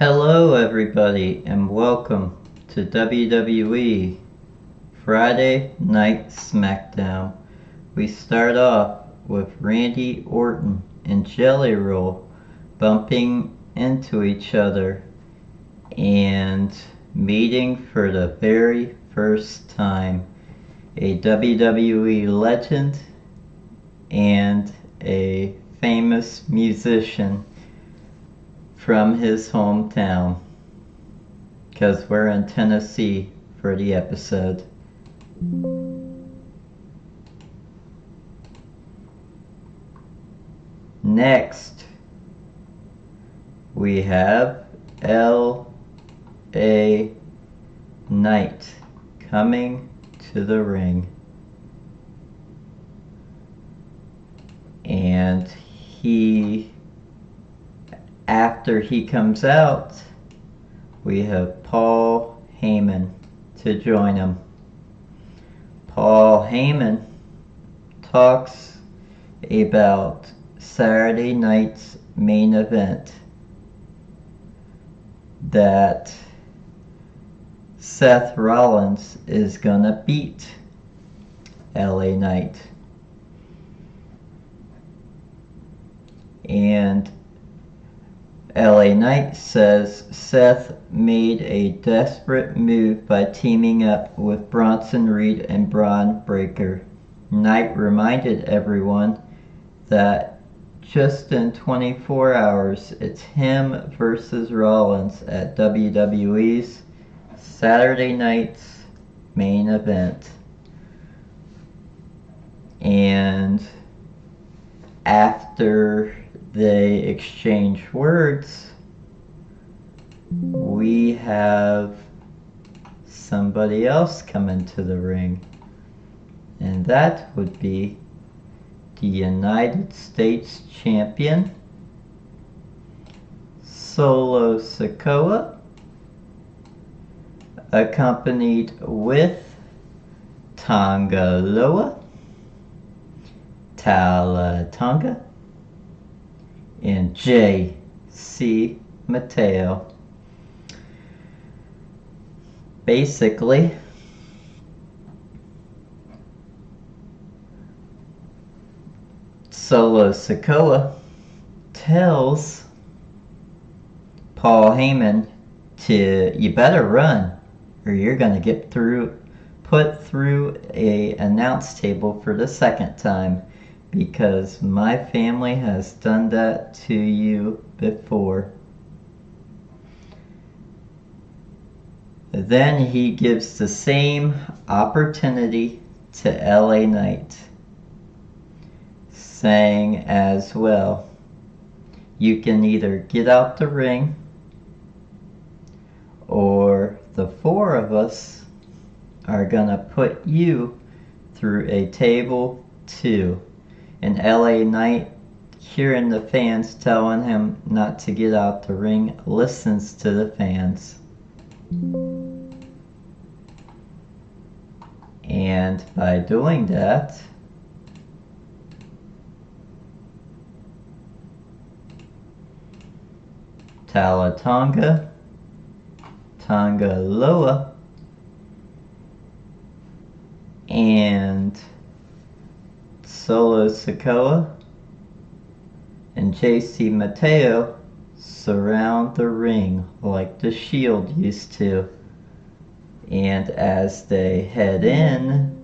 Hello everybody and welcome to WWE Friday Night Smackdown. We start off with Randy Orton and Jelly Roll bumping into each other and meeting for the very first time. A WWE legend and a famous musician from his hometown, because we're in Tennessee for the episode. Next, we have L.A. Knight coming to the ring. And after he comes out, we have Paul Heyman to join him. Paul Heyman talks about Saturday night's main event, that Seth Rollins is gonna beat LA Knight. And LA Knight says Seth made a desperate move by teaming up with Bronson Reed and Braun Breaker. Knight reminded everyone that just in 24 hours, it's him versus Rollins at WWE's Saturday night's main event. And after they exchange words, we have somebody else come into the ring, and that would be the United States Champion Solo Sikoa, accompanied with Tonga Loa, Talatonga, and J.C. Mateo. Basically, Solo Sikoa tells Paul Heyman you better run or you're gonna get put through a announce table for the second time, because my family has done that to you before. Then he gives the same opportunity to LA Knight, saying as well, you can either get out the ring or the four of us are gonna put you through a table too. And LA Knight, hearing the fans telling him not to get out the ring, listens to the fans. And by doing that, Talatonga, Tonga Loa, and Solo Sikoa and J.C. Mateo surround the ring like the Shield used to. And as they head in,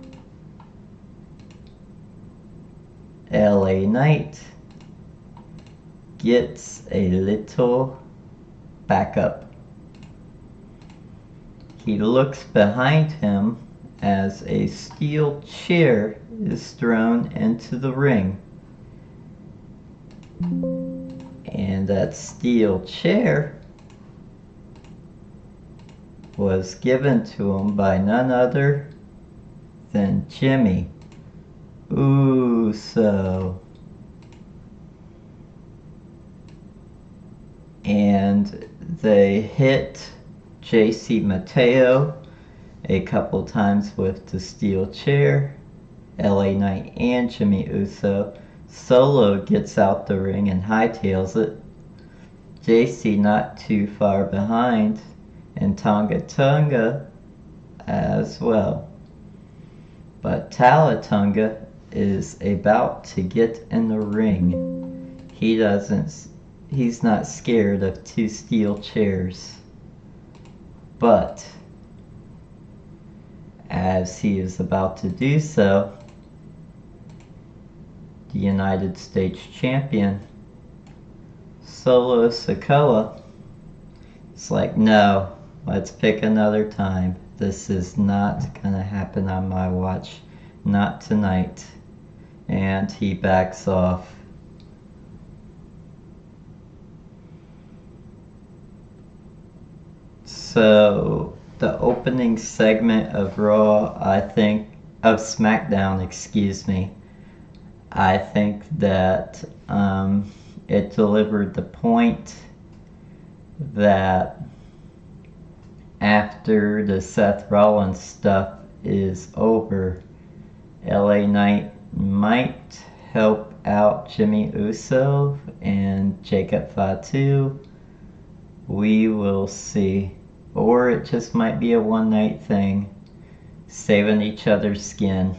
LA Knight gets a little backup. He looks behind him as a steel chair is thrown into the ring. And that steel chair was given to him by none other than Jimmy Uso. And they hit J.C. Mateo a couple times with the steel chair. LA Knight and Jimmy Uso. Solo gets out the ring and hightails it JC not too far behind, and Tonga Tonga as well. But Talatunga is about to get in the ring. He's not scared of 2 steel chairs. But as he is about to do so, the United States Champion, Solo Sikoa, is like, no, let's pick another time. This is not gonna happen on my watch. Not tonight. And he backs off. So the opening segment of Raw, of SmackDown, excuse me, I think that it delivered the point that after the Seth Rollins stuff is over, LA Knight might help out Jimmy Uso and Jacob Fatu. We will see. Or it just might be a one-night thing, saving each other's skin.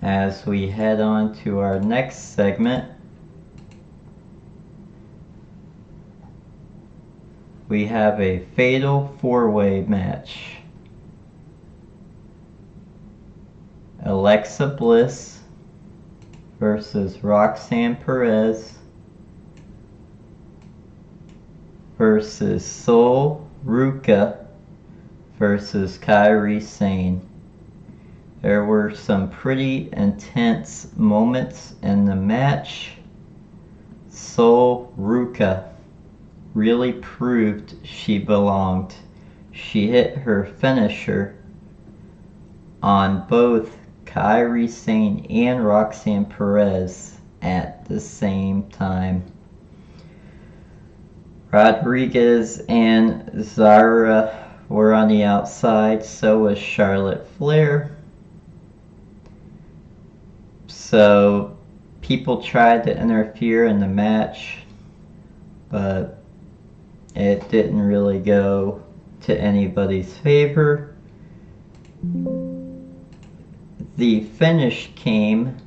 As we head on to our next segment, we have a fatal 4-way match. Alexa Bliss versus Roxanne Perez versus Ruca versus Kairi Sane. There were some pretty intense moments in the match. Ruca really proved she belonged. She hit her finisher on both Kairi Sane and Roxanne Perez at the same time. Rodriguez and Zara were on the outside, so was Charlotte Flair. So people tried to interfere in the match, but it didn't really go to anybody's favor. The finish came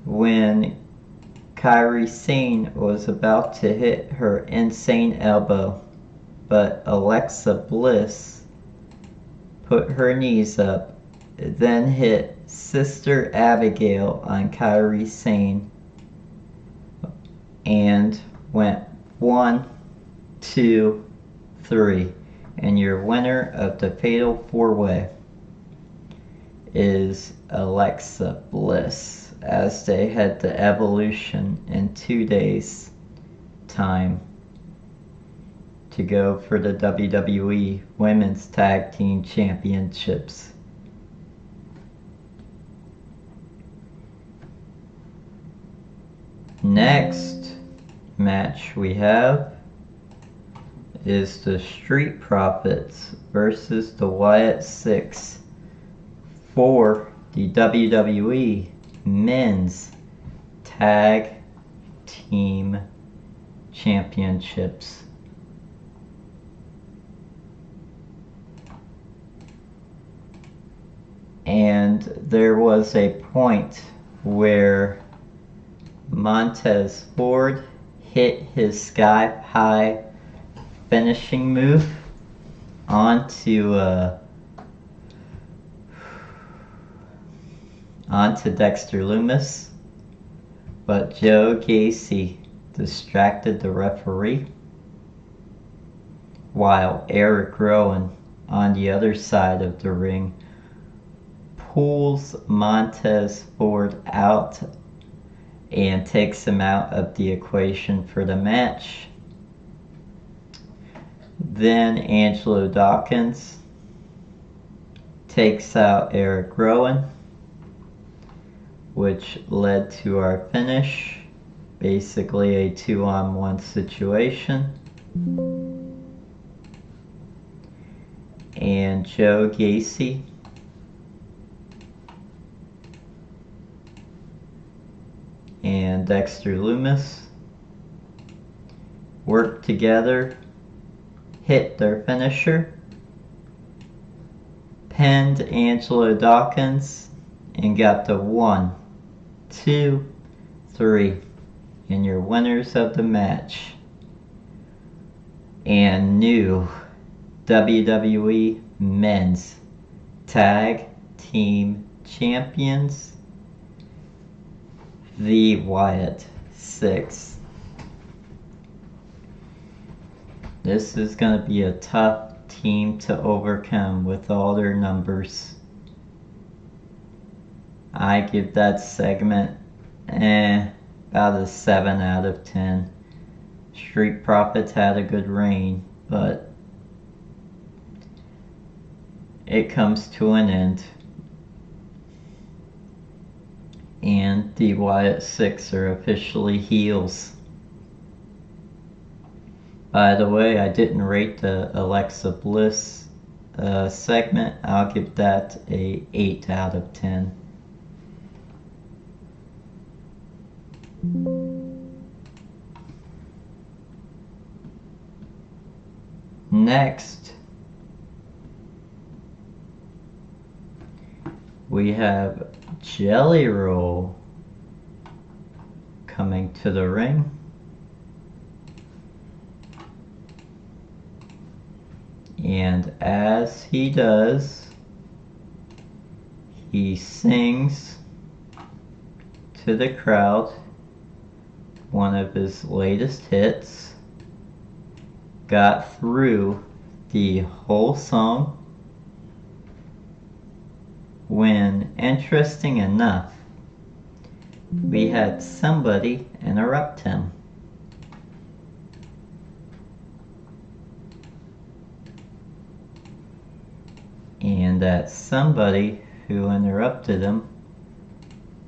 when Kairi Sane was about to hit her insane elbow, but Alexa Bliss put her knees up, then hit Sister Abigail on Kairi Sane and went 1, 2, 3, and your winner of the Fatal 4-Way is Alexa Bliss as they head to Evolution in 2 days' time to go for the WWE Women's Tag Team Championships. Next match we have is the Street Profits versus the Wyatt Sicks for the WWE Men's Tag Team Championships. And there was a point where Montez Ford hit his sky-high finishing move onto Dexter Lumis, but Joe Gacy distracted the referee while Eric Rowan on the other side of the ring pulls Montez Ford out and takes him out of the equation for the match. Then Angelo Dawkins takes out Eric Rowan, which led to our finish, basically a 2-on-1 situation. And Joe Gacy and Dexter Lumis worked together, hit their finisher, pinned Angelo Dawkins, and got the 1, 2, 3. And your winners of the match and new WWE Men's Tag Team Champions, the Wyatt Sicks. This is going to be a tough team to overcome with all their numbers. I give that segment about a 7 out of 10. Street Profits had a good reign, but it comes to an end. And the Wyatt Sicks are officially heels. By the way, I didn't rate the Alexa Bliss segment. I'll give that a 8 out of 10. Next, we have Jelly Roll coming to the ring. And as he does, he sings to the crowd one of his latest hits, got through the whole song, when, interesting enough, we had somebody interrupt him. And that somebody who interrupted him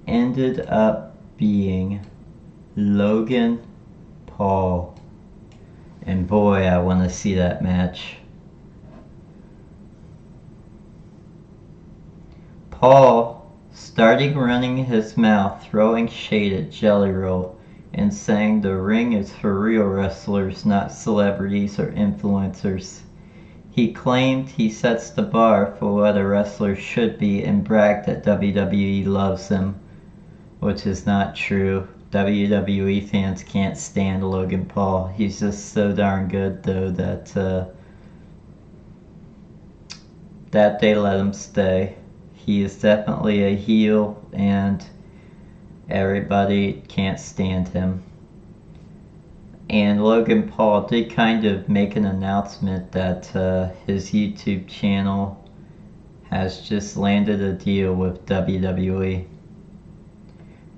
ended up being Logan Paul. And boy, I want to see that match. Paul started running his mouth, throwing shade at Jelly Roll, and saying the ring is for real wrestlers, not celebrities or influencers. He claimed he sets the bar for what a wrestler should be and bragged that WWE loves him, which is not true. WWE fans can't stand Logan Paul. He's just so darn good, though, that they let him stay. He is definitely a heel, and everybody can't stand him. And Logan Paul did kind of make an announcement that his YouTube channel has just landed a deal with WWE.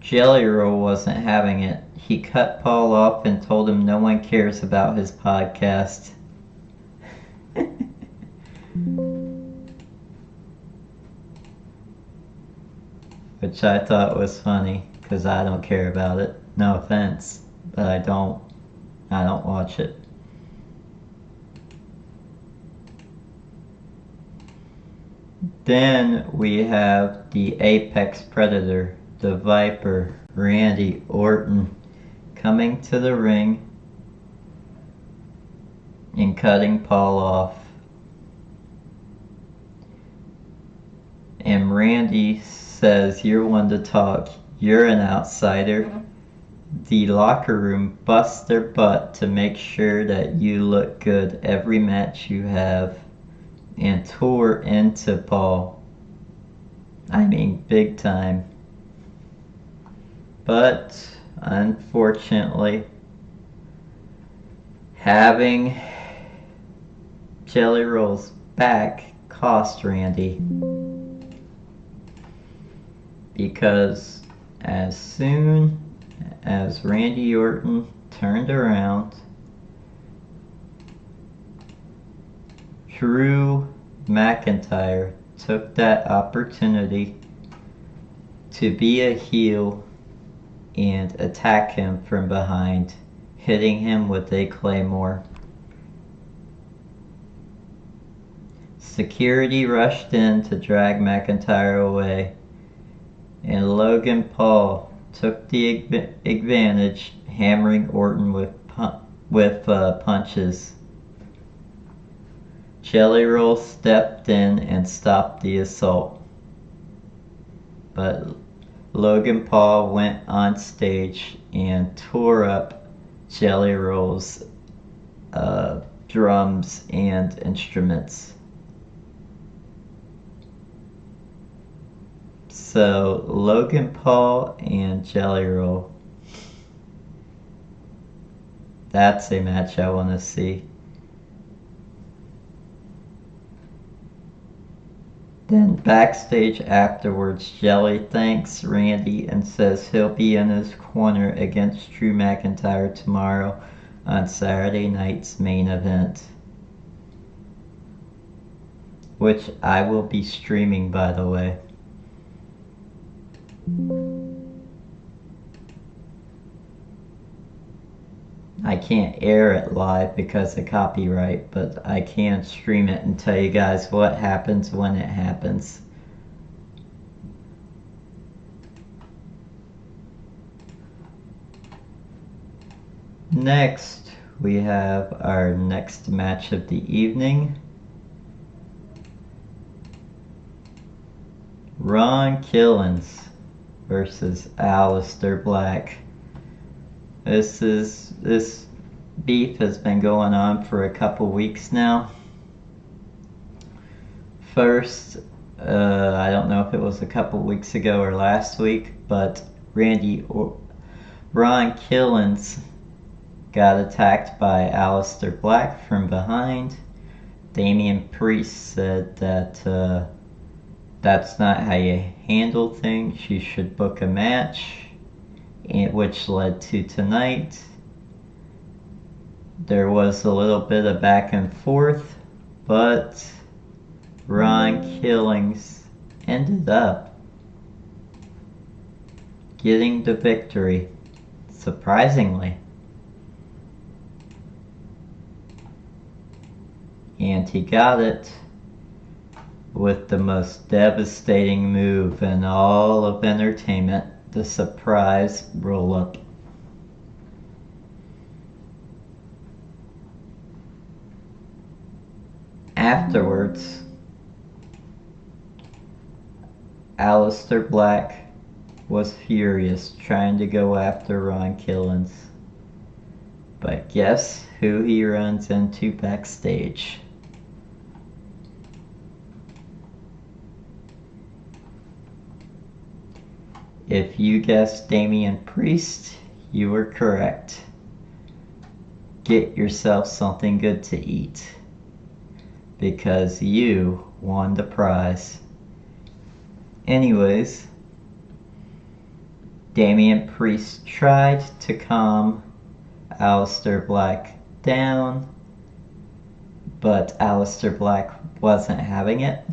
Jelly Roll wasn't having it. He cut Paul off and told him no one cares about his podcast. Which I thought was funny, because I don't care about it. No offense, but I don't watch it. Then we have the Apex Predator, the Viper, Randy Orton, coming to the ring and cutting Paul off. And Randy says, "You're one to talk. You're an outsider." The locker room busts their butt to make sure that you look good every match you have, and tore into Paul. I mean, big time. But unfortunately, having Jelly Roll's back cost Randy, because as soon as Randy Orton turned around, Drew McIntyre took that opportunity to be a heel and attack him from behind, hitting him with a claymore. Security rushed in to drag McIntyre away, and Logan Paul took the advantage, hammering Orton with punches. Jelly Roll stepped in and stopped the assault, but Logan Paul went on stage and tore up Jelly Roll's drums and instruments. So Logan Paul and Jelly Roll. That's a match I want to see. Then backstage afterwards, Jelly thanks Randy and says he'll be in his corner against Drew McIntyre tomorrow on Saturday night's main event, which I will be streaming, by the way. I can't air it live because of copyright, but I can stream it and tell you guys what happens when it happens. Next, we have our next match of the evening. Ron Killings versus Aleister Black. This beef has been going on for a couple weeks now. First, I don't know if it was a couple weeks ago or last week, but Ron Killings got attacked by Aleister Black from behind. Damian Priest said that that's not how you handle things. You should book a match, which led to tonight. There was a little bit of back and forth, but Ron Killings ended up getting the victory, surprisingly. And he got it with the most devastating move in all of entertainment, the surprise roll-up. Afterwards, Aleister Black was furious, trying to go after Ron Killings. But guess who he runs into backstage? If you guessed Damian Priest, you were correct. Get yourself something good to eat, because you won the prize. Anyways, Damian Priest tried to calm Aleister Black down, but Aleister Black wasn't having it.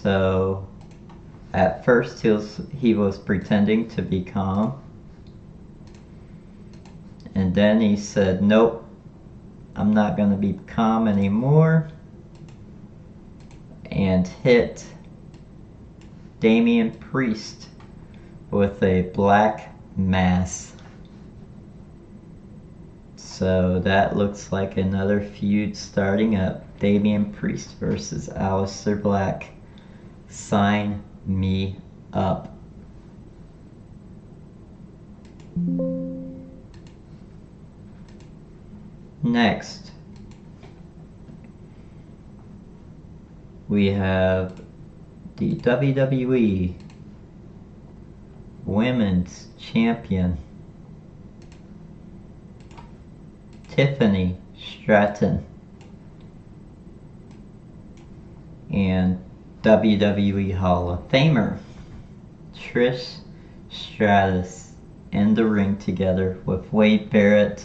So at first he was pretending to be calm, and then he said, nope, I'm not going to be calm anymore, and hit Damian Priest with a black mass. So that looks like another feud starting up. Damian Priest versus Aleister Black. Sign me up. Next, we have the WWE Women's Champion, Tiffany Stratton, and WWE Hall of Famer Trish Stratus in the ring together with Wade Barrett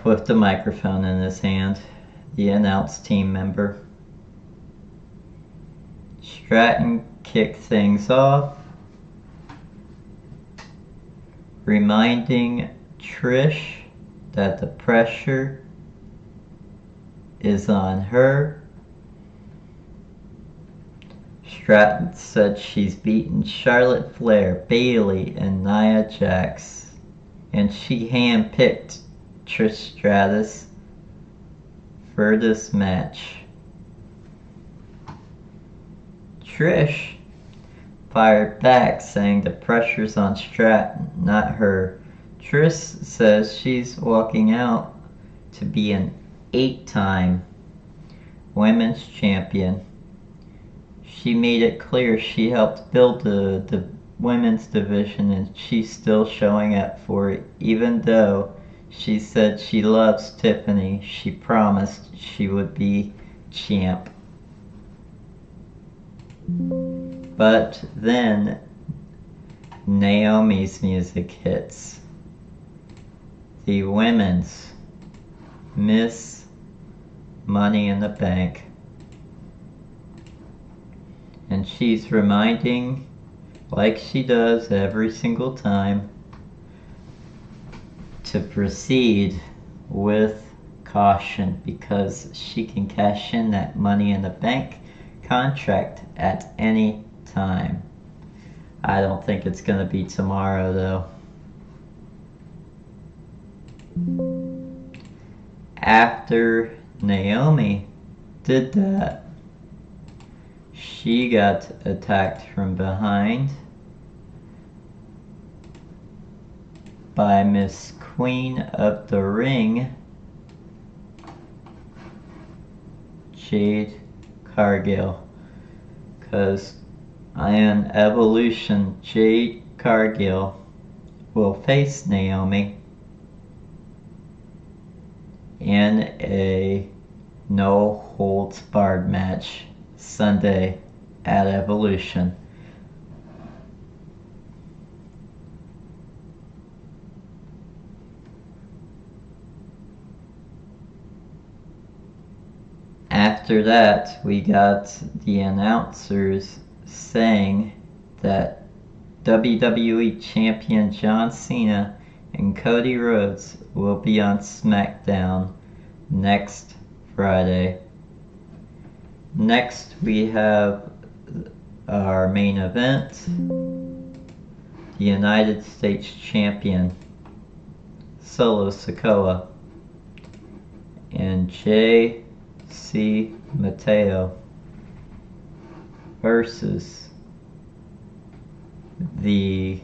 with the microphone in his hand, the announce team member. Stratton kicked things off, reminding Trish that the pressure is on her Stratton said she's beaten Charlotte Flair, Bayley, and Nia Jax, and she handpicked Trish Stratus for this match. Trish fired back, saying the pressure's on Stratton, not her. Trish says she's walking out to be an 8-time women's champion. She made it clear she helped build the women's division, and she's still showing up for it, even though she said she loves Tiffany. She promised she would be champ. But then Naomi's music hits. The women's Miss Money in the Bank. And she's reminding, like she does every single time, to proceed with caution, because she can cash in that Money in the Bank contract at any time. I don't think it's going to be tomorrow, though. After Naomi did that, she got attacked from behind by Miss Queen of the Ring, Jade Cargill, because in Evolution, Jade Cargill will face Naomi in a no-holds-barred match Sunday at Evolution. After that, we got the announcers saying that WWE Champion John Cena and Cody Rhodes will be on SmackDown next Friday. Next, we have our main event, the United States Champion Solo Sikoa and J.C. Mateo versus the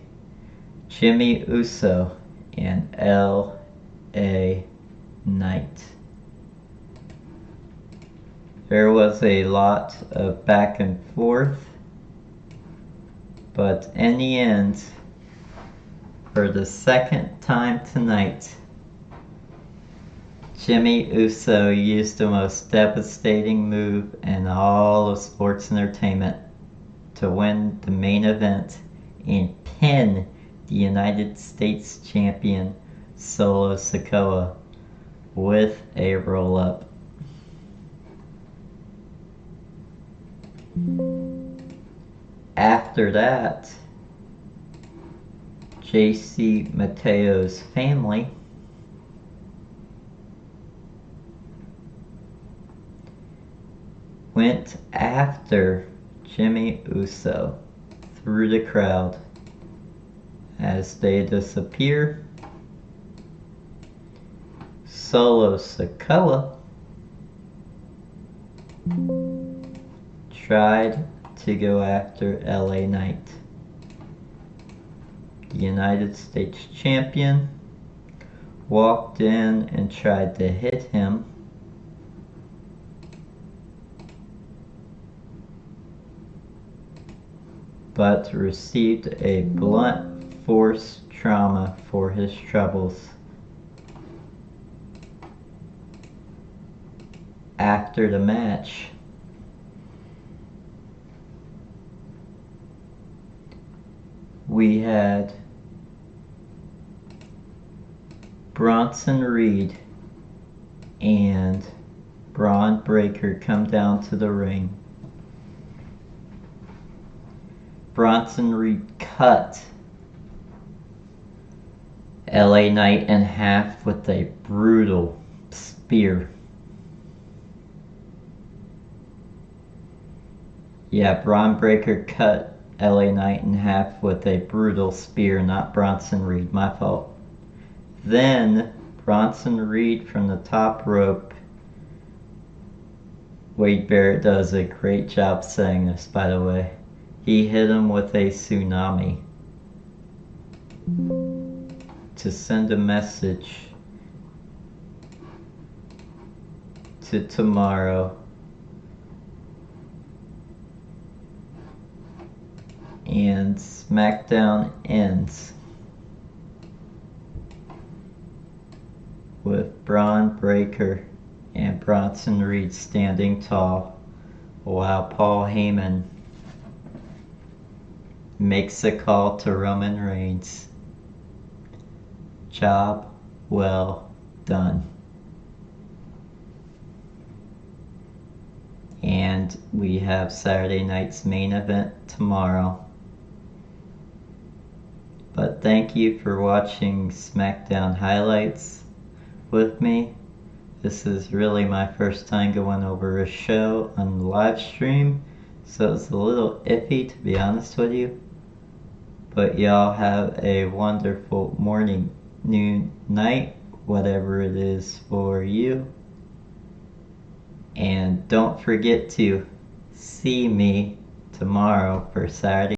Jimmy Uso and L.A. Knight. There was a lot of back and forth, but in the end, for the second time tonight, Jimmy Uso used the most devastating move in all of sports entertainment to win the main event and pin the United States Champion Solo Sikoa with a roll-up. After that, J.C. Mateo's family went after Jimmy Uso through the crowd. As they disappear, Solo Sikoa tried to go after L.A. Knight. The United States Champion walked in and tried to hit him, but received a blunt force trauma for his troubles. After the match, we had Bronson Reed and Braun Breaker come down to the ring. Bronson Reed cut L.A. Knight in half with a brutal spear. Yeah, Braun Breaker cut LA Knight in half with a brutal spear, not Bronson Reed. My fault. Then Bronson Reed from the top rope. Wade Barrett does a great job saying this, by the way. He hit him with a tsunami to send a message to tomorrow. And SmackDown ends with Braun Breaker and Bronson Reed standing tall while Paul Heyman makes a call to Roman Reigns. Job well done. And we have Saturday night's main event tomorrow. But thank you for watching SmackDown highlights with me. This is really my first time going over a show on the live stream, so it's a little iffy to be honest with you. But y'all have a wonderful morning, noon, night, whatever it is for you. And don't forget to see me tomorrow for Saturday